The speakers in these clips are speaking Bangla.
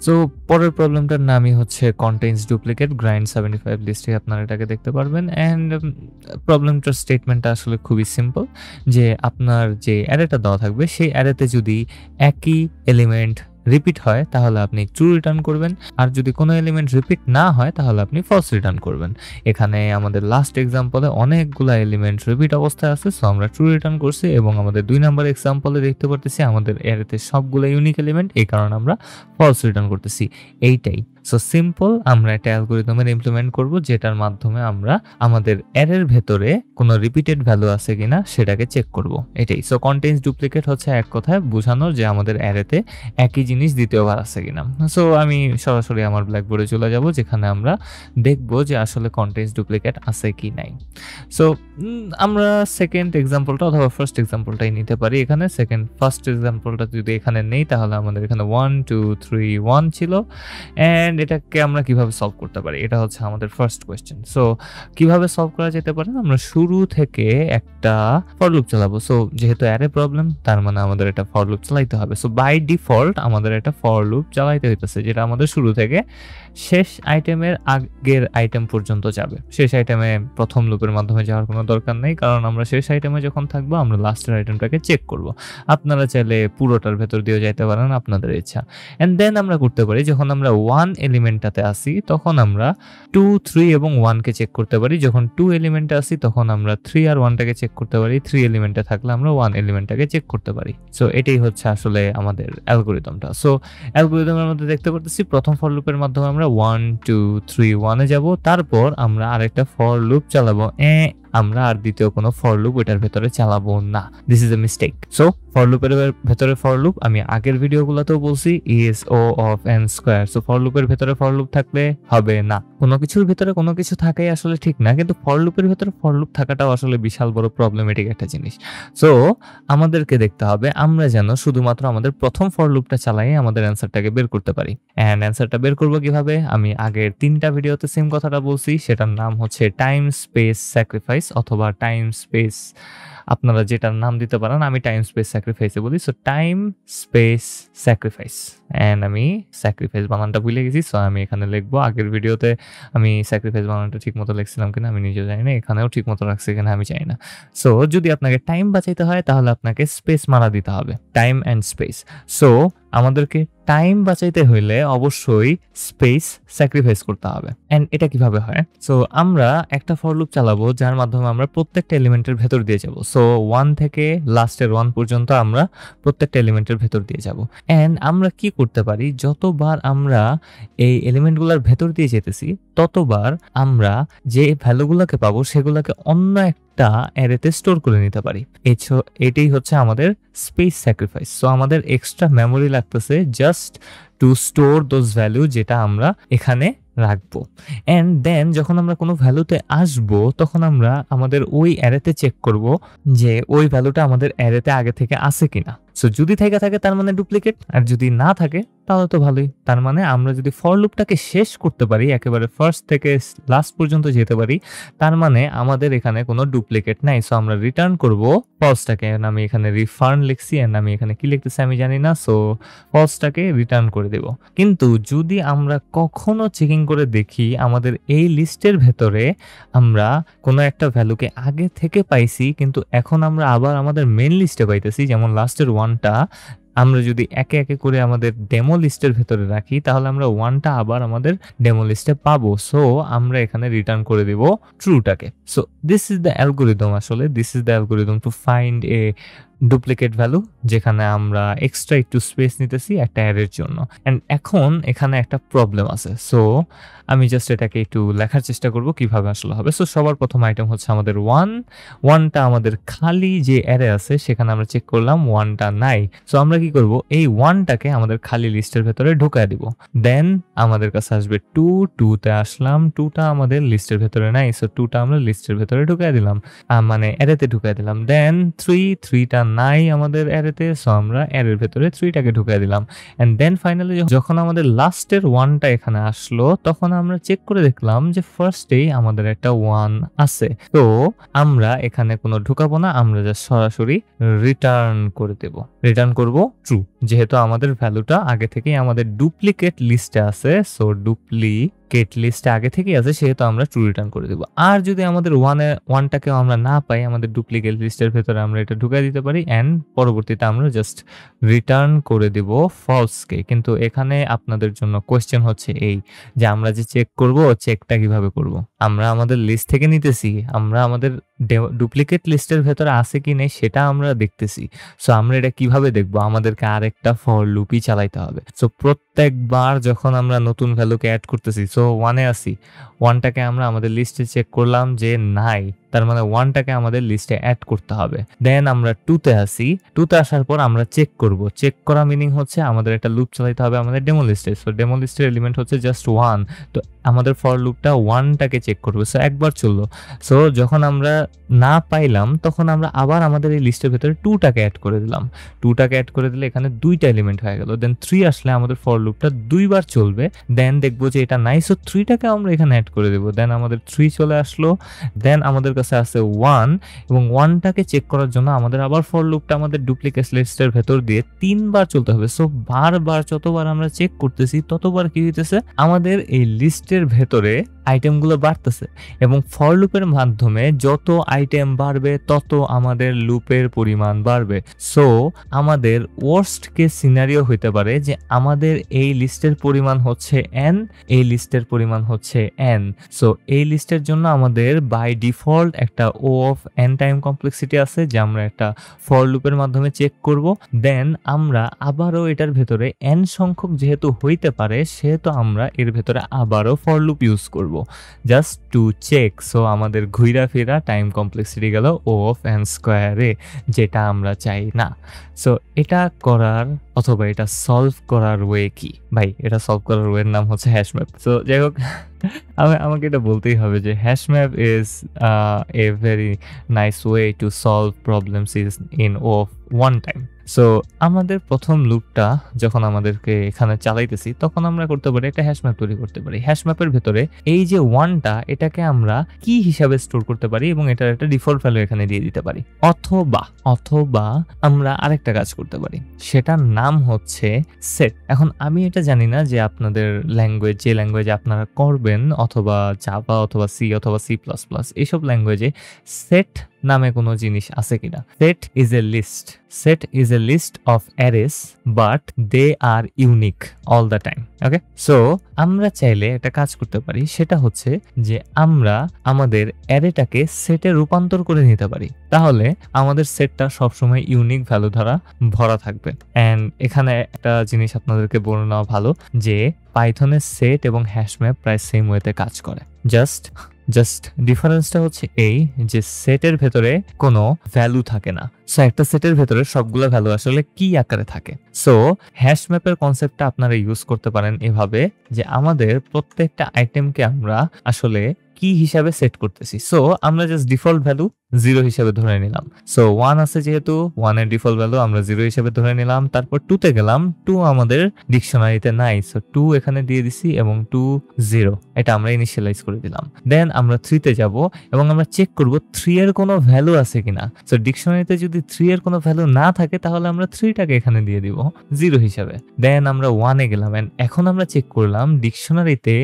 সো পরের প্রবলেমটার নামই হচ্ছে কন্টেইনস ডুপ্লিকেট গ্রাইন্ড 75 লিস্টে আপনারা এটাকে দেখতে পারবেন। অ্যান্ড প্রবলেমটার স্টেটমেন্টটা আসলে খুবই সিম্পল, যে আপনার যে অ্যারেটা দেওয়া থাকবে সেই অ্যারেতে যদি একই এলিমেন্ট রিপিট হয় তাহলে আপনি ট্রু রিটার্ন করবেন, আর যদি কোনো এলিমেন্ট রিপিট না হয় তাহলে আপনি ফলস রিটার্ন করবেন। এখানে আমাদের লাস্ট এক্সাম্পলে অনেকগুলো এলিমেন্ট রিপিট অবস্থায় আছে, সো আমরা ট্রু রিটার্ন করছি, এবং আমাদের 2 নাম্বার এক্সাম্পলে দেখতে পারতেছি আমাদের অ্যারেতে সবগুলো ইউনিক এলিমেন্ট, এই কারণে আমরা ফলস রিটার্ন করতেছি। এইটাই। সো সিম্পল, আমরা একটা অ্যালগরিদমের ইমপ্লিমেন্ট করব যেটার মাধ্যমে আমরা আমাদের অ্যারের ভেতরে কোনো রিপিটেড ভ্যালু আছে কিনা সেটাকে চেক করব। এটাই। সো কন্টেইনস ডুপ্লিকেট হচ্ছে এক কথায় বোঝানোর যে আমাদের অ্যারেতে একই জিনিস দ্বিতীয়বার আছে কিনা। সো আমি সরাসরি আমার ব্ল্যাকবোর্ডে চলে যাব, যেখানে আমরা দেখব যে আসলে কন্টেইনস ডুপ্লিকেট আছে কি নাই। সো আমরা সেকেন্ড এক্সাম্পলটা অথবা ফার্স্ট এক্সাম্পলটাই নিতে পারি। এখানে ফার্স্ট এক্সাম্পলটা যদি এখানে নেই তাহলে আমাদের এখানে 1 2 3 1 ছিল। অ্যান্ড এটাকে আমরা কিভাবে সলভ করতে পারি, এটা হচ্ছে আমাদের ফার্স্ট কোয়েশ্চেন। সো কিভাবে সলভ করা যেতে পারে, আমরা শুরু থেকে একটা ফর লুপ চালাবো। সো যেহেতু অ্যারে প্রবলেম, তার মানে আমাদের এটা ফর লুপ চালাইতে হবে। সো বাই ডিফল্ট আমাদের এটা ফর লুপ চালাইতে হইতেছে, যেটা আমাদের শুরু থেকে শেষ আইটেমের আগের আইটেম পর্যন্ত যাবে। শেষ আইটেমে প্রথম লুপের মাধ্যমে যাওয়ার কোনো দরকার নেই, কারণ আমরা শেষ আইটেমে যখন থাকবো আমরা লাস্টের আইটেমটাকে চেক করব। আপনারা চাইলে পুরোটার ভেতর দিয়ে যাইতে পারেন, আপনাদের ইচ্ছা। এন্ড দেন আমরা করতে পারি, যখন আমরা 1 এলিমেন্টটাতে আসি তখন আমরা 2 3 এবং 1 কে চেক করতে পারি। যখন 2 এলিমেন্টে আসি তখন আমরা 3 আর 1 টাকে চেক করতে পারি। 3 এলিমেন্টে থাকলে আমরা 1 এলিমেন্টটাকে চেক করতে পারি। সো এটাই হচ্ছে আসলে আমাদের অ্যালগরিদমটা। সো অ্যালগরিদমের মধ্যে দেখতে পারতেছি প্রথম ফর লুপের মাধ্যমে আমরা 1 2 3 1 এ যাব, তারপর আমরা আরেকটা ফর লুপ চালাবো। আমরা আর দ্বিতীয় কোনো ফর লুপ ওটার ভেতরে চালাবো না। This is a mistake. So for লুপের ভেতরে ফর লুপ, আমি আগের ভিডিওগুলোতেও বলছি, is O of N square. So for লুপের ভেতরে ফর লুপ থাকলে হবে না। কোনো কিছুর ভেতরে কোনো কিছু থাকাই আসলে ঠিক না, কিন্তু ফর লুপের ভেতরে ফর লুপ থাকাটাও আসলে বিশাল বড় প্রবলেমেটিক একটা জিনিস। সো আমাদেরকে দেখতে হবে আমরা যেন শুধুমাত্র আমাদের প্রথম ফর লুপটা চালাই আমাদের অ্যান্সারটাকে বের করতে পারি। অ্যান্ড অ্যান্সারটা বের করবো কিভাবে, আমি আগের 3টা ভিডিওতে সেম কথাটা বলছি, সেটার নাম হচ্ছে টাইম স্পেস স্যাক্রিফাইস অথবা টাইম স্পেস, আপনারা যেটার নাম দিতে পারেন, আমি টাইম স্পেস স্যাক্রিফাইসে বলি। So time space sacrifice, and আমি স্যাক্রিফাইস বানানটা ভুলে গেছি, সো আমি এখানে লিখবো। আগের ভিডিওতে আমি স্যাক্রিফাইস বানানটা ঠিক মতো লিখছিলাম কিনা আমি নিজেও জানি না, এখানেও ঠিক মতো রাখছি কিনা আমি জানি না। সো যদি আপনাকে টাইম বাঁচাইতে হয় তাহলে আপনাকে স্পেস মারা দিতে হবে, টাইম অ্যান্ড স্পেস। সো আমাদেরকে টাইম বাঁচাইতে হইলে অবশ্যই স্পেস স্যাক্রিফাইস করতে হবে। এন্ড এটা কিভাবে হয়, সো আমরা একটা ফর লুপ চালাবো যার মাধ্যমে আমরা প্রত্যেকটা এলিমেন্টের ভেতর দিয়ে যাব। সো 1 থেকে লাস্টের 1 পর্যন্ত আমরা প্রত্যেকটা এলিমেন্টের ভেতর দিয়ে যাব। এন্ড আমরা কি করতে পারি, যতবার আমরা এই এলিমেন্টগুলোর ভেতর দিয়ে যেতেছি ততবার আমরা যে ভ্যালুগুলোকে পাবো সেগুলোকে অন্য একটা অ্যারেতে স্টোর করে নিতে পারি। এটাই হচ্ছে আমাদের স্পেস স্যাক্রিফাইস। সো আমাদের এক্সট্রা মেমোরি লাগতেছে just two store those value যেটা আমরা এখানে রাখবো। এন্ড দেন যখন আমরা কোনো ভ্যালুতে আসবো তখন আমরা আমাদের ওই অ্যারেতে চেক করব যে ওই ভ্যালুটা আমাদের অ্যারেতে আগে থেকে আছে কিনা। সো যদি থেকে থাকে তার মানে ডুপ্লিকেট, আর যদি না থাকে তাহলে তো ভালোই। তার মানে আমরা যদি ফর লুপটাকে শেষ করতে পারি, একেবারে ফার্স্ট থেকে লাস্ট পর্যন্ত যেতে পারি, তার মানে আমাদের এখানে কোনো ডুপ্লিকেট নাই। সো আমরা রিটার্ন করব ফলসটাকে। আমি এখানে রিফান্ড লিখছি, এন্ড আমি এখানে কি লিখতেছি আমি জানি না, সো ফলসটাকে রিটার্ন করে দেব। কিন্তু যদি আমরা কখনো চেকিং করে দেখি আমাদের এই লিস্টের ভেতরে আমরা কোনো একটা ভ্যালুকে আগে থেকে পাইছি, কিন্তু এখন আমরা আবার আমাদের মেইন লিস্টে পাইতেছি, যেমন লাস্টের 1টা আমরা যদি একে একে করে আমাদের ডেমো লিস্টের ভেতরে রাখি তাহলে আমরা 1টা আবার আমাদের ডেমো লিস্টে পাবো। সো আমরা এখানে রিটার্ন করে দেব ট্রুটাকে। So this is the algorithm, আসলে this is the algorithm to find a duplicate value, যেখানে আমরা এক্সট্রা একটু স্পেস নিতেছি একটা অ্যারের জন্য। এন্ড এখন এখানে একটা প্রবলেম আছে। সো আমি জাস্ট এটাকে একটু লেখার চেষ্টা করব কিভাবে আসলে হবে। সো সবার প্রথম আইটেম হচ্ছে আমাদের 1টা আমাদের খালি যে অ্যারে আছে সেখানে আমরা চেক করলাম 1টা নাই। সো আমরা কি করব, এই 1টাকে আমাদের খালি লিস্টের ভেতরে ঢুকায় দিব। দেন আমাদের কাছে আসবে 2তে আসলাম, 2টা আমাদের লিস্টের ভেতরে নাই, সো 2টা আমরা লিস্টের ভেতরে ঢুকায় দিলাম, মানে অ্যারেতে ঢুকায় দিলাম। দেন 3টা নাই আমাদের অ্যারেতে, সো আমরা অ্যারের ভেতরে 3 টাকে ঢুকাই দিলাম। অ্যান্ড দেন ফাইনালি যখন আমাদের লাস্টের 1 টা এখানে আসলো, তখন আমরা চেক করে দেখলাম যে ফার্স্টেই আমাদের একটা 1 আছে। তো আমরা এখানে কোনো ঢুকাবো না, আমরা জাস্ট সরাসরি রিটার্ন করে দেব। রিটার্ন করব ট্রু, যেহেতু আমাদের ভ্যালুটা আগে থেকেই আমাদের ডুপ্লিকেট লিস্টে আছে, সো ডুপ্লিকেট লিস্টে আগে থেকেই আছে, সেহেতু আমরা ট্রু রিটার্ন করে দেব। আর যদি আমাদের 1টাকেও আমরা না পাই, আমাদের ডুপ্লিকেট লিস্টের ভেতরে আমরা এটা ঢুকাই দিতে পারি, অ্যান্ড পরবর্তীতে আমরা জাস্ট রিটার্ন করে দেব ফলসকে। কিন্তু এখানে আপনাদের জন্য কোয়েশ্চেন হচ্ছে এই যে আমরা যে চেক করব, চেকটা কিভাবে করব? আমরা আমাদের লিস্ট থেকে নিতেছি, আমরা আমাদের ডুপ্লিকেট লিস্টের ভেতরে আছে কি নেই সেটা আমরা দেখতেছি। সো আমরা এটা কিভাবে দেখবো? আমাদেরকে আরেকটা ফর লুপই চালাইতে হবে। সো প্রত্যেকবার যখন আমরা নতুন ভ্যালুকে অ্যাড করতেছি, সো 1 এ আসি, 1টাকে আমরা আমাদের লিস্টে চেক করলাম যে নাই, তার মানে 1টাকে আমাদের লিস্টে অ্যাড করতে হবে। দেন আমরা 2তে আসি, 2তে আসার পর আমরা চেক করব। চেক করা মিনিং হচ্ছে আমাদের একটা লুপ চালাইতে হবে আমাদের ডেমো লিস্টে। সো ডেমো লিস্টের এলিমেন্ট হচ্ছে জাস্ট 1, তো আমাদের ফর লুপটা 1টাকে চেক করবে। সো একবার চললো। সো যখন আমরা না পাইলাম, তখন আমরা আবার আমাদের এই লিস্টের ভেতরে 2টাকে অ্যাড করে দিলাম। 2টাকে অ্যাড করে দিলে এখানে 2টা এলিমেন্ট হয়ে গেল। দেন 3 আসলে আমাদের ফর লুপটা 2বার চলবে। দেন দেখবো যে এটা নাই, সো 3টাকে আমরা এখানে অ্যাড করে দেবো। দেন আমাদের 3 চলে আসলো। দেন আমাদের কাছে আছে 1, এবং 1টাকে চেক করার জন্য আমাদের আবার ফর লুপটা আমাদের ডুপ্লিকেট লিস্টের ভেতর দিয়ে 3বার চলতে হবে। সো বারবার যতবার আমরা চেক করতেছি, ততবার কি হইতেছে, আমাদের এই লিস্টের ভেতরে আইটেমগুলো বাড়তেছে, এবং ফর লুপের মাধ্যমে যত আইটেম বাড়বে তত আমাদের লুপের পরিমাণ বাড়বে। সো আমাদের ওয়ার্স্ট কেস সিনারিও হইতে পারে যে আমাদের এই লিস্টের পরিমাণ হচ্ছে n, এই লিস্টের পরিমাণ হচ্ছে n। সো এই লিস্টের জন্য আমাদের বাই ডিফল্ট একটা ও অফ n টাইম কমপ্লেক্সিটি আছে, যে আমরা একটা ফর লুপের মাধ্যমে চেক করব। দেন আমরা আবারও এটার ভেতরে n সংখ্যক যেহেতু হইতে পারে, সেহেতু আমরা এর ভেতরে আবারও ফর লুপ ইউজ করব জাস্ট টু চেক। সো আমাদের ঘুরা ফেরা টাইম কমপ্লেক্সিটি গেল ও অফ n স্কোয়ারে, যেটা আমরা চাই না। সো এটা করার অথবা এটা সলভ করার ওয়ে কি? ভাই, এটা সলভ করার ওয়ের নাম হচ্ছে হ্যাশ ম্যাপ। সো যাই হোক, আমাকে এটা বলতেই হবে যে hash map is a very nice way to solve problems in of one time. So আমাদের প্রথম লুপটা যখন আমাদেরকে এখানে চালাইতেছি, তখন আমরা করতে পারি একটা হ্যাশ ম্যাপ তৈরি করতে পারি। হ্যাশ ম্যাপের ভেতরে এই যে 1টা, এটাকে আমরা কি হিসাবে স্টোর করতে পারি, এবং এটার একটা ডিফল্ট ভ্যালু এখানে দিয়ে দিতে পারি। অথবা আমরা আরেকটা কাজ করতে পারি, সেটার নাম হচ্ছে সেট। এখন আমি এটা জানি না যে আপনাদের ল্যাঙ্গুয়েজ, যে ল্যাঙ্গুয়েজে আপনারা করবেন, অথবা জাভা অথবা সি অথবা C++, এইসব ল্যাঙ্গুয়েজে সেট নামে কোনো জিনিস আছে কিনা। Set is a list of arrays, but they are unique all the time. Okay, so আমরা চাইলে একটা কাজ করতে পারি, সেটা হচ্ছে যে আমরা আমাদের অ্যারেটাকে সেটে রূপান্তর করে নিতে পারি। তাহলে আমাদের সেটটা সবসময় ইউনিক ভ্যালু দ্বারা ভরা থাকবে। অ্যান্ড এখানে একটা জিনিস আপনাদেরকে বলে নেওয়া ভালো, যে পাইথনের সেট এবং হ্যাশ ম্যাপ প্রায় সেম ওয়েতে কাজ করে। জাস্ট ডিফারেন্সটা হচ্ছে এই যে সেটের ভেতরে কোনো ভ্যালু থাকে না। সো একটা সেটের ভেতরে সবগুলো ভ্যালু আসলে কি আকারে থাকে। সো হ্যাশ ম্যাপের কনসেপ্টটা আপনারা ইউজ করতে পারেন এভাবে, যে আমাদের প্রত্যেকটা আইটেমকে আমরা আসলে কি হিসাবে সেট করতেছি। সো আমরা জাস্ট ডিফল্ট ভ্যালু 0 হিসাবে ধরে নিলাম। সো 1 আছে, যেহেতু 1 এর ডিফল্ট ভ্যালু আমরা 0 হিসাবে ধরে নিলাম। তারপর 2তে গেলাম, 2 আমাদের ডিকশনারিতে নাই, সো 2 এখানে দিয়ে দিছি, এবং 2 0 এটা আমরা ইনিশিয়ালাইজ করে দিলাম। দেন আমরা 3তে যাব, এবং আমরা চেক করব 3 এর কোনো ভ্যালু আছে কিনা। সো ডিকশনারিতে যদি 3 এর কোনো ভ্যালু না থাকে, তাহলে আমরা 3টাকে এখানে দিয়ে দিব 0 হিসাবে। দেন আমরা 1 এ গেলাম, এন্ড এখন আমরা চেক করলাম ডিকশনারিতে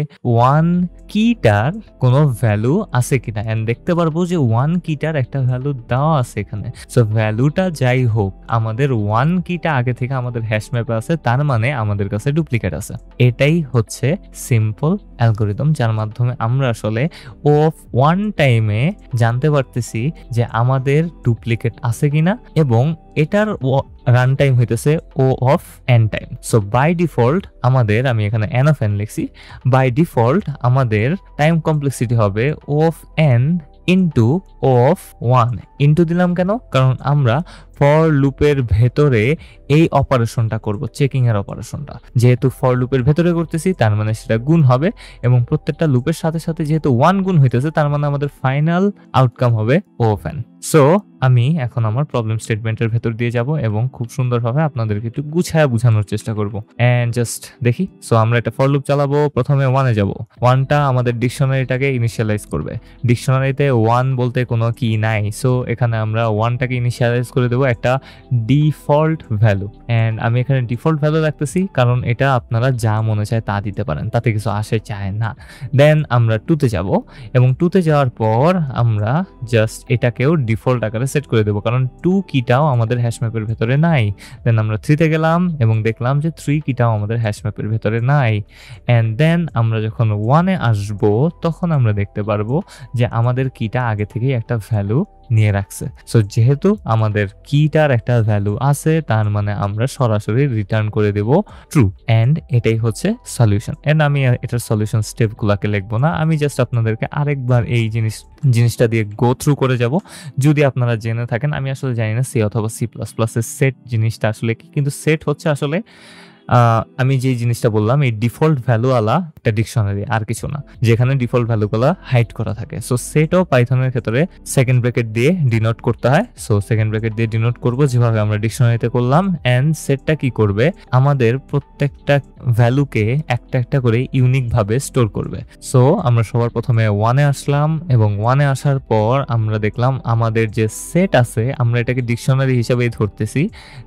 1 কিটার কোনো ভ্যালু আছে কিনা, এন্ড দেখতে পারবো যে 1 কিটার একটা ভ্যালু দেওয়া আছে এখানে। সো ভ্যালুটা যাই হোক, আমাদের 1 কিটা আগে থেকে আমাদের হ্যাশ ম্যাপে আছে, তার মানে আমাদের কাছে ডুপ্লিকেট আছে। এটাই হচ্ছে সিম্পল অ্যালগরিদম, যার মাধ্যমে আমরা আসলে ও অফ 1 টাইমে জানতে পারতেছি যে আমাদের ডুপ্লিকেট আছে কিনা, এবং এটার রান টাইম হইতেছে O of n time. So by default আমাদের, আমি এখানে n অফ n লিখছি, বাই ডিফল্ট আমাদের টাইম কমপ্লেক্সিটি হবে O of n into O of 1। Into দিলাম কেন? কারণ আমরা ফর লুপের ভেতরে এই অপারেশনটা করব, চেকিং এর অপারেশনটা। যেহেতু ফর লুপের ভেতরে করতেছি তার মানে সেটা গুণ হবে, এবং প্রত্যেকটা লুপের সাথে সাথে যেহেতু 1 গুণ হইতেছে তার মানে আমাদের ফাইনাল আউটকাম হবে ওপেন। সো আমি এখন আমার প্রবলেম স্টেটমেন্টের ভেতর দিয়ে যাব এবং খুব সুন্দরভাবে আপনাদেরকে একটু গুছায়া বোঝানোর চেষ্টা করব। এন্ড জাস্ট দেখি। সো আমরা একটা ফর লুপ চালাবো। প্রথমে 1-এ যাব। 1টা আমাদের ডিকশনারিটাকে ইনিশিয়ালাইজ করবে। ডিকশনারিতে 1 বলতে কোনো কি নাই, সো এখানে আমরা 1টাকে ইনিশিয়ালাইজ করে দেবো একটা ডিফল্ট ভ্যালু। এন্ড আমি এখানে ডিফল্ট ভ্যালু রাখতেছি কারণ এটা আপনারা যা মনে চায় তা দিতে পারেন, তাতে কিছু আসে চায় না। দেন আমরা 2তে যাব, এবং 2তে যাওয়ার পর আমরা জাস্ট এটাকেও ডিফল্ট আকারে সেট করে দেবো কারণ 2 কিটাও আমাদের হ্যাশ ম্যাপের ভেতরে নাই। দেন আমরা 3তে গেলাম এবং দেখলাম যে 3 কিটাও আমাদের হ্যাশ ম্যাপের ভেতরে নাই। এন্ড দেন আমরা যখন 1-এ আসবো তখন আমরা দেখতে পারবো যে আমাদের কিটা আগে থেকেই একটা ভ্যালু নিয়ে রাখছে। সো যেহেতু আমাদের কিটার একটা ভ্যালু আছে তার মানে আমরা সরাসরি রিটার্ন করে দেব ট্রু। এন্ড এটাই হচ্ছে সলিউশন। এন্ড আমি এটার সলিউশন স্টেপগুলোকে লিখবো না, আমি জাস্ট আপনাদেরকে আরেকবার এই জিনিসটা দিয়ে গো থ্রু করে যাব। যদি আপনারা জেনে থাকেন, আমি আসলে জানি না সি অথবা সি প্লাস প্লাসের সেট জিনিসটা আসলে কি, কিন্তু সেট হচ্ছে আসলে আমি যে জিনিসটা বললাম এই ডিফল্ট ভ্যালু আলা একটা ডিকশনারি, আর কিছু না, যেখানে ডিফল্ট ভ্যালুগুলো হাইড করা থাকে। সো সেটও পাইথনের ক্ষেত্রে সেকেন্ড ব্র্যাকেট দিয়ে ডিনোট করতে হয়। সো সেকেন্ড ব্র্যাকেট দিয়ে ডিনোট করব যেভাবে আমরা ডিকশনারিতে করলাম। এন্ড সেটটা কি করবে, আমাদের প্রত্যেকটা ভ্যালুকে একটা একটা করে ইউনিক ভাবে স্টোর করবে। সো আমরা সবার প্রথমে 1-এ আসলাম এবং 1-এ আসার পর আমরা দেখলাম আমাদের যে সেট আছে, আমরা এটাকে ডিকশনারি হিসেবেই ধরতেছি,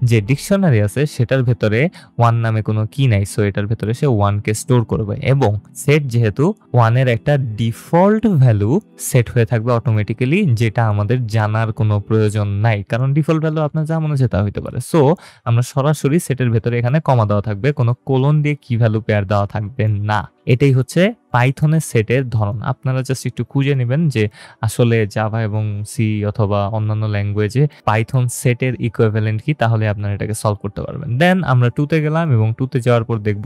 যে ডিকশনারি আছে সেটার ভেতরে 1 নামে কোনো কি নাই। সো এটার ভেতরে সে 1কে স্টোর করবে, এবং সেট যেহেতু 1-এর একটা ডিফল্ট ভ্যালু সেট হয়ে থাকবে অটোমেটিক্যালি, যেটা আমাদের জানার কোনো প্রয়োজন নাই কারণ ডিফল্ট ভ্যালু আপনার যা মনে হচ্ছে তা হইতে পারে। সো আমরা সরাসরি সেটের ভেতরে এখানে কমা দেওয়া থাকবে, কোনো কোলন দিয়ে কি ভ্যালু পেয়ার দেওয়া থাকবে না। এটাই হচ্ছে পাইথনের সেটের ধরন। আপনারা জাস্ট একটু খুঁজে নেবেন যে আসলে জাভা এবং সি অথবা অন্যান্য ল্যাঙ্গুয়েজে পাইথন সেটের ইকুইভ্যালেন্ট কি, তাহলে আপনারা এটাকে সলভ করতে পারবেন। দেন আমরা 2তে গেলাম এবং 2তে যাওয়ার পর দেখব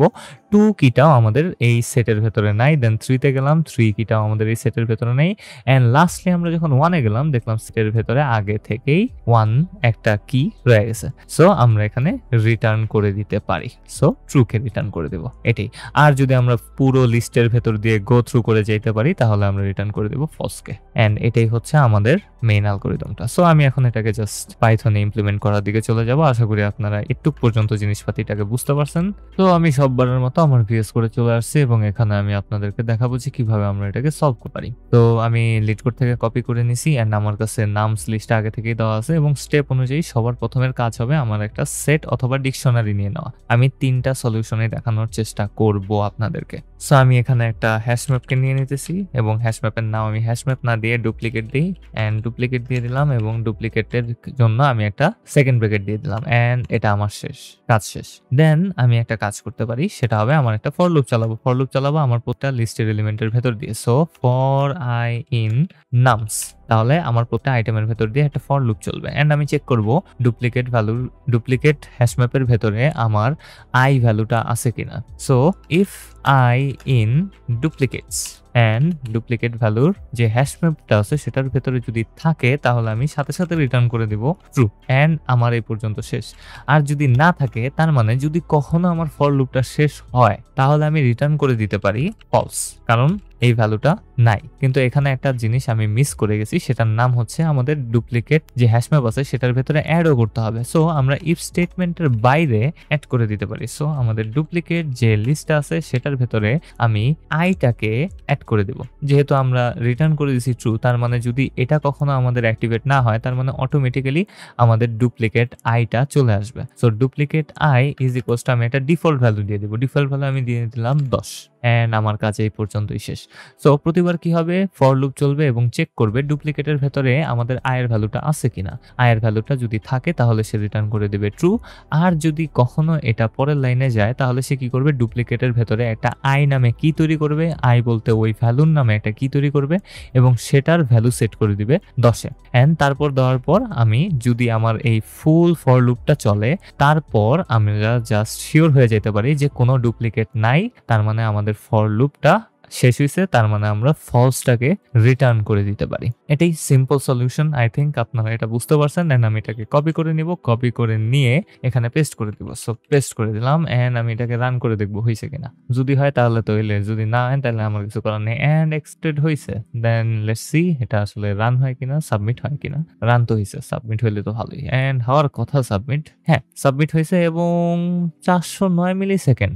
2 কিটাও আমাদের এই সেটের ভেতরে নাই। দেন 3তে গেলাম, 3 কিটাও আমাদের এই সেটের ভেতরে নেই। এন্ড লাস্টলি আমরা যখন 1-এ গেলাম দেখলাম সেটের ভেতরে আগে থেকেই 1 একটা কি রয়ে গেছে। সো আমরা এখানে রিটার্ন করে দিতে পারি। সো ট্রুকে রিটার্ন করে দেব, এটাই। আর যদি আমরা পুরো লিস্টের ভেতর দিয়ে গো থ্রু করে যেতে পারি তাহলে আমরা রিটার্ন করে দেব ফলসকে। এন্ড এটাই হচ্ছে আমাদের মেইন অ্যালগরিদমটা। সো আমি এখন এটাকে জাস্ট পাইথনে ইমপ্লিমেন্ট করার দিকে চলে যাব। আশা করি আপনারা একটু পর্যন্ত জিনিসপাতিটাকে বুঝতে পারছেন। তো আমি সববারের মতো আমার ভিএস করে চলে আসছি এবং এখানে আমি আপনাদেরকে দেখাবো যে কিভাবে আমরা এটাকে সলভ করতে পারি। তো আমি লিড কোড থেকে কপি করে নিছি এন্ড আমার কাছে নামস লিস্ট আগে থেকেই দেওয়া আছে, এবং স্টেপ অনুযায়ী সবার প্রথমের কাজ হবে আমার একটা সেট অথবা ডিকশনারি নিয়ে নেওয়া। আমি 3টা সলিউশনে দেখানোর চেষ্টা করব আপনাদেরকে। সো আমি এখানে একটা হ্যাশ ম্যাপকে নিয়ে নিতেছি এবং হ্যাশ ম্যাপের নাম আমি হ্যাশ ম্যাপ না দিয়ে ডুপ্লিকেট দিই। এন্ড ডুপ্লিকেট দিয়ে দিলাম এবং ডুপ্লিকেটের জন্য আমি একটা সেকেন্ড ব্র্যাকেট দিয়ে দিলাম। এন্ড এটা আমার কাজ শেষ। দেন আমি একটা কাজ করতে পারি, সেটা হবে আমার একটা ফর লুপ চালাবো। ফর লুপ চালাবো আমার প্রত্যেকটা লিস্টের এলিমেন্টের ভেতর দিয়ে। So for I in names, তাহলে আমার প্রত্যেকটা আইটেমের ভেতর দিয়ে একটা ফর লুপ চলবে। এন্ড আমি চেক করব ডুপ্লিকেট হ্যাশ ম্যাপের ভেতরে আমার আই ভ্যালুটা আছে কিনা। So if I in duplicates and duplicate ভ্যালুর যে হ্যাশ ম্যাপটা আছে সেটার ভেতরে যদি থাকে তাহলে আমি সাথে সাথে রিটার্ন করে দিব ট্রু। এন্ড আমার এই পর্যন্ত শেষ। আর যদি না থাকে, তার মানে যদি কখনো আমার ফর লুপটা শেষ হয় তাহলে আমি রিটার্ন করে দিতে পারি ফলস, কারণ এই ভ্যালুটা নাই। কিন্তু এখানে একটা জিনিস আমি মিস করে গেছি, সেটার নাম হচ্ছে আমাদের ডুপ্লিকেট যে হ্যাশ ম্যাপ আছে সেটার ভেতরে অ্যাডও করতে হবে। সো আমরা ইফ স্টেটমেন্টের বাইরে অ্যাড করে দিতে পারি। সো আমাদের ডুপ্লিকেট যে লিস্ট আছে সেটার ভেতরে আমি আইটাকে অ্যাড করে দেব। যেহেতু আমরা রিটার্ন করে দিছি ট্রু, তার মানে যদি এটা কখনো আমাদের অ্যাক্টিভেট না হয় তার মানে অটোমেটিক্যালি আমাদের ডুপ্লিকেট আইটা চলে আসবে। So duplicate I is equals to আমি একটা ডিফল্ট ভ্যালু দিয়ে দেবো। ডিফল্ট ভ্যালু আমি দিয়ে দিলাম 10। এন্ড আমার কাজ এই পর্যন্তই শেষ। সো প্রতিবার কি হবে, ফর লুপ চলবে এবং চেক করবে ডুপ্লিকেটের ভেতরে আমাদের আয়ের ভ্যালুটা আছে কিনা। আয়ের ভ্যালুটা যদি থাকে তাহলে সে রিটার্ন করে দেবে ট্রু। আর যদি কখনো এটা পরের লাইনে যায় তাহলে সে কি করবে, ডুপ্লিকেটের ভেতরে একটা আই নামে কি তৈরি করবে, আই বলতে ওই ভ্যালুর নামে একটা কি তৈরি করবে এবং সেটার ভ্যালু সেট করে দিবে 10-এ। এন্ড তারপর দেওয়ার পর আমি যদি আমার এই ফুল ফর লুপটা চলে, তারপর আমরা জাস্ট শিওর হয়ে যেতে পারি যে কোনো ডুপ্লিকেট নাই, তার মানে আমাদের ফর লুপটা শেষ হইছে, তার মানে আমরা ফলসটাকে রিটার্ন করে দিতে পারি। এটাই সিম্পল সলিউশন। আই থিংক আপনারা এটা বুঝতে পারছেন। এন্ড আমি এটাকে কপি করে নিব, কপি করে নিয়ে এখানে পেস্ট করে দিব। সো পেস্ট করে দিলাম এন্ড আমি এটাকে রান করে দেখব হইছে কিনা। যদি হয় তাহলে তো হইলে, যদি না হয় তাহলে আমার কিছু করার নেই। এন্ড এক্সটেড হইছে, দেন লেটস সি এটা আসলে রান হয় কিনা, সাবমিট হয় কিনা। রান তো হইছে, সাবমিট হইলে তো ভালোই। এন্ড হওয়ার কথা সাবমিট, হ্যাঁ সাবমিট হয়েছে এবং 409 millisecond.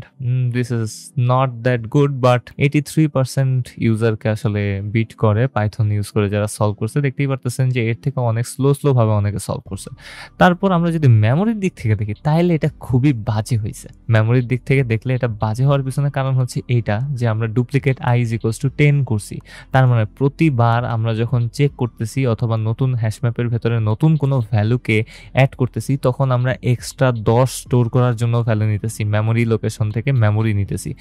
This is not that good, but 83% ইউজারকে আসলে বিট করে পাইথন ইউজ করে যারা সলভ করছে। দেখতেই পারতেছেন যে এর থেকে অনেক স্লো ভাবে অনেকে সলভ করছে। তারপর আমরা যদি মেমোরির দিক থেকে দেখি তাহলে এটা খুবই বাজে হয়েছে। মেমোরির দিক থেকে দেখলে এটা বাজে হওয়ার পিছনে কারণ হচ্ছে এইটা যে আমরা ডুপ্লিকেট i = 10 করছি। তার মানে প্রতিবার আমরা যখন চেক করতেছি অথবা নতুন হ্যাশম্যাপের ভেতরে নতুন কোনো ভ্যালুকে অ্যাড করতেছি, তখন আমরা এক্সট্রা 10 স্টোর করার জন্য ভ্যালু নিতেছি, মেমোরি লোকেশন থেকে মেমোরি নিতেছি,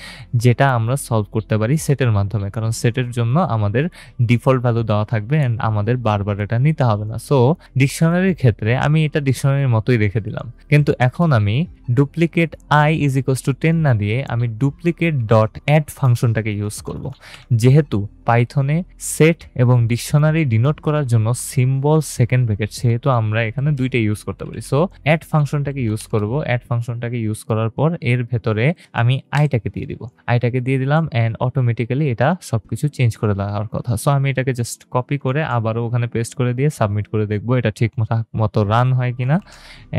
যেটা আমরা সলভ করতে পারি সেটের মাধ্যমে। কারণ সেটের জন্য আমাদের ডিফল্ট ভ্যালু দেওয়া থাকবে এন্ড আমাদের বারবার এটা নিতে হবে না। সো ডিকশনারির ক্ষেত্রে আমি এটা ডিকশনারির মতোই রেখে দিলাম, কিন্তু এখন আমি ডুপ্লিকেট i = 10 না দিয়ে আমি ডুপ্লিকেট ডট অ্যাড ফাংশনটাকে ইউজ করব। যেহেতু পাইথনে সেট এবং ডিকশনারি ডিনোট করার জন্য সিম্বল সেকেন্ড ব্র্যাকেট, সেহেতু আমরা এখানে দুইটা ইউজ করতে পারি। সো অ্যাড ফাংশনটাকে ইউজ করব। অ্যাড ফাংশনটাকে ইউজ করার পর এর ভেতরে আমি আইটাকে দিয়ে দিব, আইটাকে দিয়ে দিলাম এন্ড অটোমেটিক্যালি এটা সবকিছু চেঞ্জ করে দেওয়ার কথা। সো আমি এটাকে জাস্ট কপি করে আবারও ওখানে পেস্ট করে দিয়ে সাবমিট করে দেখবো এটা ঠিক মতো রান হয় কিনা।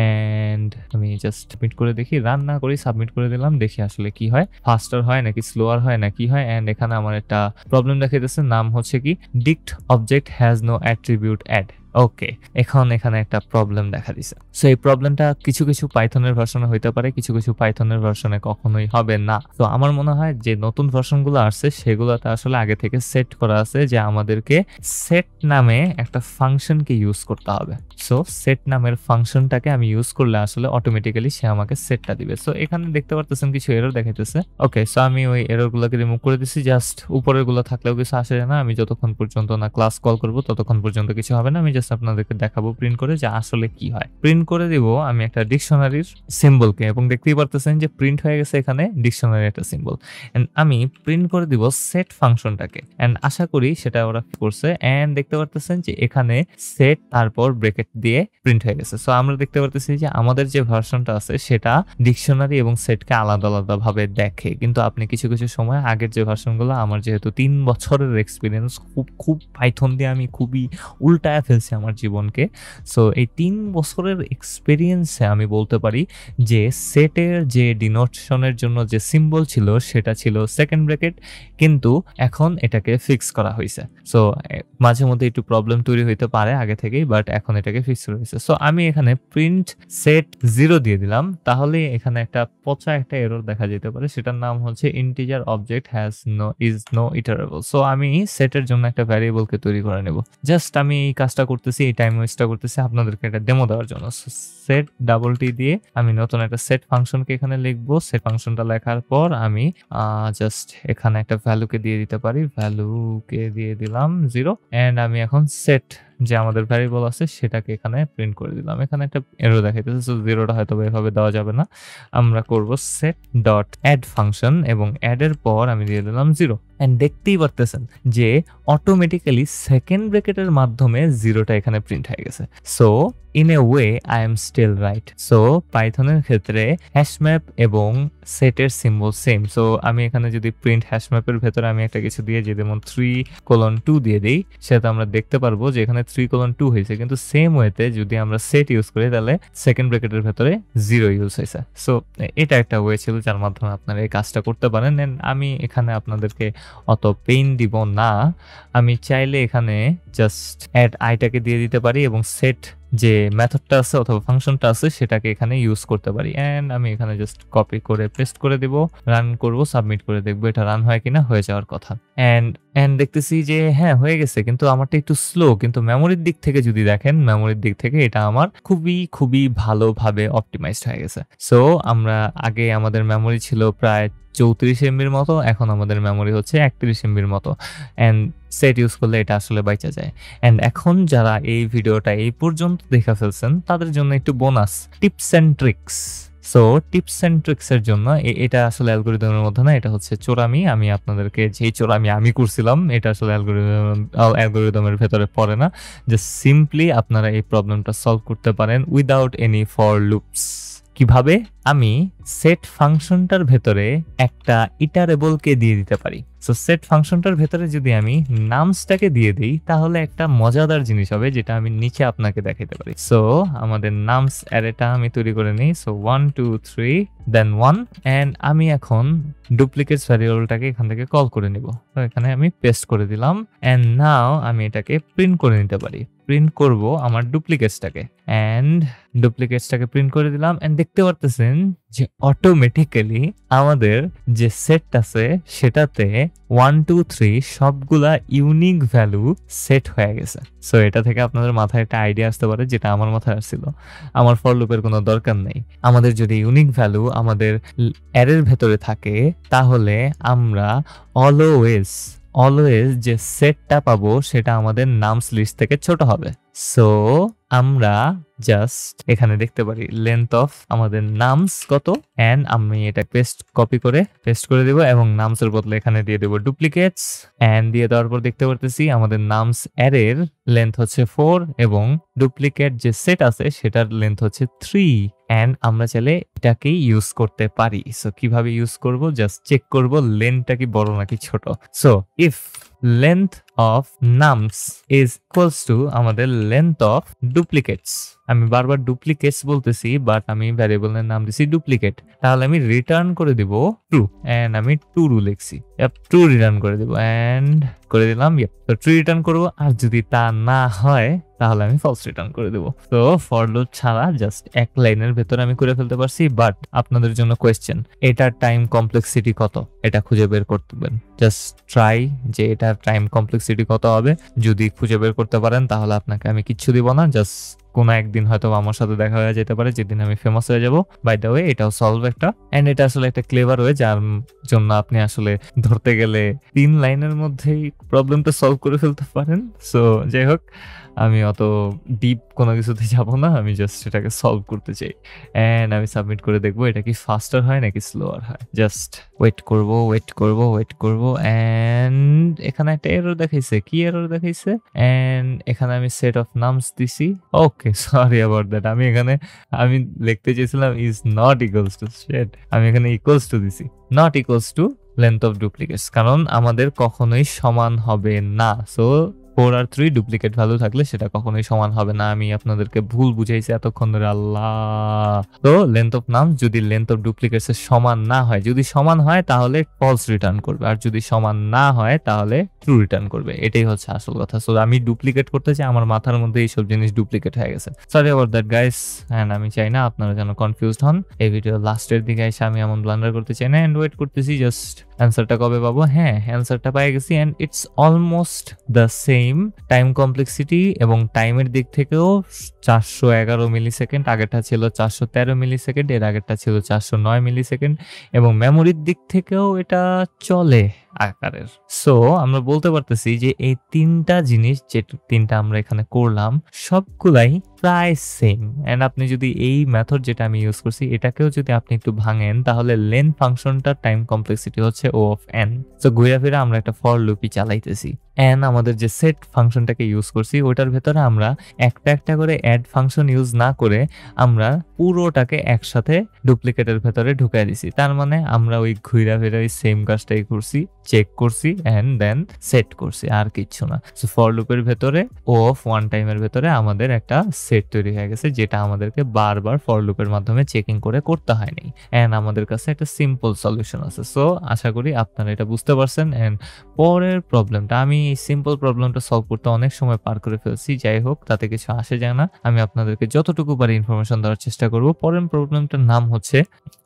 এন্ড আমি জাস্ট সাবমিট করে দেখি, রান না করি সাবমিট করে দিলাম, দেখি আসলে কি হয়, ফাস্টার হয় নাকি স্লোয়ার হয় না কি হয়। এন্ড এখানে আমার একটা প্রবলেম দেখাইতেছে, নাম হচ্ছে কি dict object has no attribute add। ওকে, এখন এখানে একটা প্রবলেম দেখা দিছে। সো এই প্রবলেমটা কিছু কিছু পাইথনের ভার্সনে হইতে পারে, কিছু কিছু পাইথনের ভার্সনে কখনোই হবে না। তো আমার মনে হয় যে নতুন ভার্সনগুলো আসছে সেগুলোতে আসলে আগে থেকে সেট করা আছে যে আমাদেরকে সেট নামে একটা ফাংশনকে ইউজ করতে হবে। সো সেট নামের ফাংশনটাকে আমি ইউজ করলে আসলে অটোমেটিক্যালি সে আমাকে সেটটা দিবে। সো এখানে দেখতে পারতেছেন কিছু এরর দেখাইতেছে। ওকে, সো আমি ওই এররগুলোকে রিমুভ করে দিছি, জাস্ট উপরের গুলো থাকলেও কিছু আসে না। আমি যতক্ষণ পর্যন্ত না ক্লাস কল করব ততক্ষণ পর্যন্ত কিছু হবে না। আমি জাস্ট আপনাদেরকে দেখাবো প্রিন্ট করে যে আসলে কি হয়। প্রিন্ট করে দিব আমি একটা ডিকশনারির সিম্বলকে, এবং দেখতেই পারতেছেন যে প্রিন্ট হয়ে গেছে এখানে ডিকশনারি একটা সিম্বল। এন্ড আমি প্রিন্ট করে দিব সেট ফাংশনটাকে, এন্ড আশা করি সেটা ওরা করছে। এন্ড দেখতে পারতেছেন যে এখানে সেট তারপর ব্র্যাকেট দিয়ে প্রিন্ট হয়ে গেছে। সো আমরা দেখতে পারতেছি যে আমাদের যে ভার্সনটা আছে সেটা ডিকশনারি এবং সেটকে আলাদা আলাদা ভাবে দেখে, কিন্তু আপনি কিছু কিছু সময় আগের যে ভার্সনগুলো, আমার যেহেতু 3 বছরের এক্সপিরিয়েন্স, খুব পাইথন দিয়ে আমি খুবই উল্টায় ফেলছি আমার জীবনকে। সো এই 3 বছরের এক্সপিরিয়েন্সে আমি বলতে পারি যে সেটের যে ডিনোটেশনের জন্য যে সিম্বল ছিল সেটা ছিল সেকেন্ড ব্র্যাকেট, কিন্তু এখন এটাকে ফিক্স করা হয়েছে। সো মাঝে মধ্যে একটু প্রবলেম তৈরি হইতে পারে আগে থেকেই, বাট এখন এটাকে ফিক্স করা হয়েছে। সো আমি এখানে প্রিন্ট সেট 0 দিয়ে দিলাম, তাহলে এখানে একটা পচা একটা এরর দেখা যেতে পারে, সেটার নাম হচ্ছে integer object is no iterable. So আমি সেটের জন্য একটা ভ্যারিয়েবলকে তৈরি করে নেব। জাস্ট আমি এই কাজটা করতেছি, এই টাইম ওয়েস্টটা করতেছি আপনাদেরকে একটা ডেমো দেওয়ার জন্য। সেট টি দিয়ে আমি নতুন একটা সেট ফাংশনকে এখানে লিখবো। সেট ফাংশনটা লেখার পর আমি জাস্ট এখানে একটা ভ্যালুকে দিয়ে দিতে পারি, ভ্যালুকে দিয়ে দিলাম 0। এন্ড আমি এখন সেট যে আমাদের ভ্যারিয়েবল আছে সেটাকে এখানে প্রিন্ট করে দিলাম। এখানে একটা এরর দেখাইতেছে, সো 0টা হয়তো এভাবে দেওয়া যাবে না। আমরা করব সেট ডট অ্যাড ফাংশন এবং অ্যাড এর পর আমি দিয়ে দিলাম 0। এন্ড দেখতেই পারতেছেন যে অটোমেটিক্যালি সেকেন্ড ব্র্যাকেটের মাধ্যমে 0টা এখানে প্রিন্ট হয়ে গেছে। So in a way I am still right. So পাইথনের ক্ষেত্রে হ্যাশম্যাপ এবং সেটের সিম্বল সেম। সো আমি এখানে যদি প্রিন্ট হ্যাশম্যাপের ভেতরে আমি একটা কিছু দিয়ে যেমন 3:2 দিয়ে দিই, সেটা আমরা দেখতে পারবো যে এখানে 3:2 হয়েছে, কিন্তু সেম ওয়েতে যদি আমরা সেট ইউজ করি তাহলে সেকেন্ড ব্র্যাকেটের ভেতরে 0 ইউজ হয়েছে। সো এটা একটা ওয়ে ছিল যার মাধ্যমে আপনারা এই কাজটা করতে পারেন। এন্ড আমি এখানে আপনাদেরকে অত পেইন দিব না, আমি চাইলে এখানে জাস্ট অ্যাড আইটাকে দিয়ে দিতে পারি এবং সেট যে মেথডটা আছে অথবা ফাংশনটা আছে সেটাকে এখানে ইউজ করতে পারি। এন্ড আমি এখানে জাস্ট কপি করে পেস্ট করে দিব, রান করব, সাবমিট করে দেখবো এটা রান হয় কিনা। হয়ে যাওয়ার কথা। এন্ড দেখতেছি যে হ্যাঁ হয়ে গেছে, কিন্তু আমারটা একটু স্লো। কিন্তু মেমোরির দিক থেকে যদি দেখেন, মেমোরির দিক থেকে এটা আমার খুবই ভালোভাবে অপটিমাইজড হয়ে গেছে। সো আমরা আগে আমাদের মেমোরি ছিল প্রায় 34 MB মতো, এখন আমাদের মেমোরি হচ্ছে 31 MB মতো। এন্ড সেট ইউজ করলে এটা আসলে বাইচা যায়। এন্ড এখন যারা এই ভিডিওটা এই পর্যন্ত দেখা ফেলছেন তাদের জন্য একটু bonus tips and tricks. So tips and tricks এর জন্য এটা আসলে অ্যালগরিদমের মধ্যে না, এটা হচ্ছে চোরামি। আমি আপনাদেরকে যেই চোরামি আমি করছিলাম এটা আসলে অ্যালগরিদমের ভেতরে পড়ে না। জাস্ট সিম্পলি আপনারা এই প্রবলেমটা সলভ করতে পারেন উইদাউট এনি ফর লুপস। কিভাবে? আমি সেট ফাংশনটার ভেতরে একটা ইটারেবলকে দিয়ে দিতে পারি। সো সেট ফাংশনটার ভেতরে যদি আমি নামসটাকে দিয়ে দিই তাহলে একটা মজাদার জিনিস হবে, যেটা আমি নিচে আপনাকে দেখাতে পারি। সো আমাদের নামস অ্যারেটা আমি তৈরি করে নিই। সো 1 2 3 দেন 1, এন্ড আমি এখন ডুপ্লিকেটস ভ্যারিয়েবলটাকে এখান থেকে কল করে নিব। তো এখানে আমি পেস্ট করে দিলাম, এন্ড নাও আমি এটাকে প্রিন্ট করে নিতে পারি। প্রিন্ট করব আমার ডুপ্লিকেটসটাকে, এন্ড ডুপ্লিকেটসটাকে প্রিন্ট করে দিলাম, এন্ড দেখতে পারতেছেন যে অটোমেটিক্যালি আমাদের যে সেট আছে সেটাতে 1 2 3 সবগুলা ইউনিক ভ্যালু সেট হয়ে গেছে। সো এটা থেকে আপনাদের মাথায় একটা আইডিয়া আসতে পারে, যেটা আমার মাথায় আসছিল। আমার ফর লুপের কোনো দরকার নেই। আমাদের যদি ইউনিক ভ্যালু আমাদের অ্যারের ভেতরে থাকে তাহলে আমরা অলওয়েজ যে সেটটা পাবো সেটা আমাদের নামস লিস্ট থেকে ছোট হবে। সো আমরা জাস্ট এখানে দেখতে পারি লেন্থ অফ আমাদের নামস কত, এন্ড আমি এটা কপি করে পেস্ট করে দেব, এবং নামসের বদলে এখানে দিয়ে দেব ডুপ্লিকেটস, এন্ড দিয়ে দেওয়ার পর দেখতে পারতেছি আমাদের নামস অ্যারের লেন্থ হচ্ছে 4 এবং ডুপ্লিকেট যে সেট আছে সেটার লেন্থ হচ্ছে 3, এন্ড আমরা চাইলে এটাকে ইউজ করতে পারি। সো কিভাবে ইউজ করব? জাস্ট চেক করব লেন্থটা কি বড় নাকি ছোট। So if length of nums is equals to আমাদের length of duplicates, আমি বারবার ডুপ্লিকেটস বলতেছি বাট আমি ভ্যারিয়েবলের নাম দিছি ডুপ্লিকেট, তাহলে আমি রিটার্ন করে দিব ট্রু, এন্ড আমি ট্রু লিখছি, ট্রু রিটার্ন করে দিব, এন্ড করে দিলাম। তো ট্রু রিটার্ন করবো, আর যদি তা না হয় তাহলে আমি ফলস রিটার্ন করে দেব। তো ফর লুপ ছাড়া জাস্ট এক লাইনের ভেতরে আমি করে ফেলতে পারছি। বাট আপনাদের জন্য কোয়েশ্চেন, এটার টাইম কমপ্লেক্সিটি কত এটা খুঁজে বের করতেবেন। জাস্ট ট্রাই যে এটার টাইম কমপ্লেক্সিটি কত হবে। যদি খুঁজে বের করতে পারেন তাহলে আপনাকে আমি কিচ্ছু দিব না, জাস্ট কোনো একদিন হয়তো আমার সাথে দেখা হয়ে যেতে পারে যেদিন আমি ফেমাস হয়ে যাব। বাই দ্য ওয়ে এটাও সলভ একটা, এন্ড এটা আসলে একটা ক্লেভার ওয়ে যার জন্য আপনি আসলে ধরতে গেলে 3 লাইনের মধ্যেই প্রবলেমটা সলভ করে ফেলতে পারেন। সো যাই হোক, আমি অত ডিপ কোনো কিছুতে যাব না, আমি জাস্ট এটাকে সলভ করতে চাই, এন্ড আমি সাবমিট করে দেখবো এটা কি ফাস্টার হয় নাকি স্লোয়ার হয়। জাস্ট ওয়েট করব, এন্ড এখানে একটা এরর দেখাইছে। কি এরর দেখাইছে? এন্ড এখানে আমি সেট অফ নামস দিছি। Okay, sorry about that. আমি লিখতে চেয়েছিলাম is not equals to, shit, আমি এখানে ইকুয়ালস টু দিছি, not equals to length of duplicates, কারণ আমাদের কখনোই সমান হবে না। সো 4 আর 3 ডুপ্লিকেট ভ্যালু থাকলে সেটা কখনোই সমান হবে না। আমি আপনাদেরকে ভুল বুঝাইছি এতক্ষণ ধরে, আল্লাহ। তো লেন্থ অফ নামস যদি লেন্থ অফ ডুপ্লিকেটস এর সমান না হয়, যদি সমান হয় তাহলে ফলস রিটার্ন করবে, আর যদি সমান না হয় তাহলে ট্রু রিটার্ন করবে। এটাই হচ্ছে আসল কথা। সো আমি ডুপ্লিকেট করতে চাই, আমার মাথার মধ্যে এইসব জিনিস ডুপ্লিকেট হয়ে গেছে। Sorry about that guys, and আমি চাই না আপনারা যেন কনফিউজড হন। এই ভিডিও লাস্টের দিকে এসে আমি এমন ব্লান্ডার করতে চাই না, এন্ড ওয়েট করতেছি জাস্ট অ্যান্সারটা কবে পাবো। হ্যাঁ, অ্যান্সারটা পেয়ে গেছি, and it's almost the same time complexity, এবং টাইমের দিক থেকেও 411 মিলি সেকেন্ড, আগেরটা ছিল 413 মিলি সেকেন্ড, এর আগেরটা ছিল 409 মিলি সেকেন্ড, এবং মেমোরির দিক থেকেও এটা চলে আকারের। সো আমরা বলতে পারতেছি যে এই তিনটা জিনিস, যে তিনটা আমরা এখানে করলাম, সবগুলাই প্রায় সেম। এন্ড আপনি যদি এই মেথড যেটা আমি ইউজ করছি এটাকেও যদি আপনি একটু ভাঙেন তাহলে লেন্থ ফাংশনটার টাইম কমপ্লেক্সিটি হচ্ছে O of n। সো ঘুরে ফিরে আমরা একটা ফর লুপই চালাইতেছি, এন্ড আমাদের যে সেট ফাংশনটাকে ইউজ করছি ওটার ভেতরে আমরা একটা একটা করে অ্যাড ফাংশন ইউজ না করে আমরা পুরোটাকে একসাথে ডুপ্লিকেটের ভেতরে ঢুকাই দিছি। তার মানে আমরা ওই ঘুরে ফিরে ওই সেম কাজটাই করছি, চেক করছি এন্ড দেন সেট করছি, আর কিচ্ছু না। সো ফর লুপের ভেতরে O of 1 টাইমের ভেতরে আমাদের একটা সেট তৈরি হয়ে গেছে, যেটা আমাদেরকে বারবার ফর লুপের মাধ্যমে চেকিং করে করতে হয়নি, এন্ড আমাদের কাছে একটা সিম্পল সলিউশন আছে। সো আশা করি আপনারা এটা বুঝতে পারছেন। এন্ড পরের প্রবলেমটা, আমি এই সিম্পল প্রবলেমটা সলভ করতে অনেক সময় পার করে ফেলছি, যাই হোক তাতে কিছু আসে যায় না। আমি আপনাদেরকে যতটুকু পারি ইনফরমেশন দেওয়ার চেষ্টা করব। পরের প্রবলেমটার নাম হচ্ছে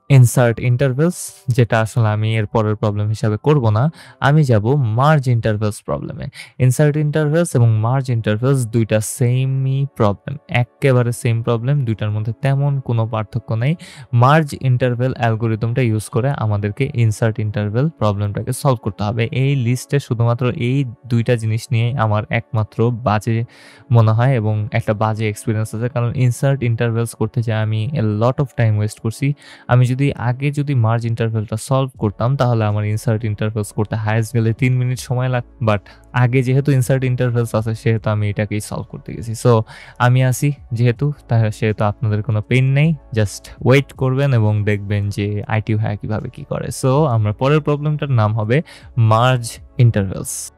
ইনসার্ট ইন্টারভ্যালস, যেটা আসলে আমি এর পরের প্রবলেম হিসাবে করব না। আমি যাব মার্জ ইন্টারভ্যালস প্রবলেমে। ইনসার্ট ইন্টারভ্যালস এবং মার্জ ইন্টারভ্যালস ২ টা সেমই প্রবলেম। এক্কেবারে সেম প্রবলেম। ২ টার মধ্যে তেমন কোনো পার্থক্য নেই। মার্জ ইন্টারভ্যাল অ্যালগরিদমটা ইউজ করে আমাদেরকে ইনসার্ট ইন্টারভ্যাল প্রবলেমটাকে সলভ করতে হবে। এই লিস্টে শুধুমাত্র এই ২ টা জিনিস নিয়েই আমার একমাত্র বাজে মনে হয় এবং একটা বাজে এক্সপেরিয়েন্স আছে। কারণ ইনসার্ট ইন্টারভ্যালস করতে যেয়ে আমি a lot of time West করছি। আমি আগে যদি মার্জ ইন্টারভ্যালটা সলভ করতাম তাহলে আমার ইনসার্ট ইন্টারভ্যালস করতে হাইয়েস্ট গেলে ৩ মিনিট সময় বাট আগে যেহেতু ইনসার্ট ইন্টারভ্যালস আছে সেহেতু আমি এটাকেই সলভ করতে গেছি। সো আমি আছি যেহেতু সেহেতু আপনাদের কোনো পেইন নেই। জাস্ট ওয়েট করবেন এবং দেখবেন যে আইটিইউ হ্যাক কিভাবে কি করে। সো আমরা পরের প্রবলেমটার নাম হবে মার্জ ইন্টারভ্যালস।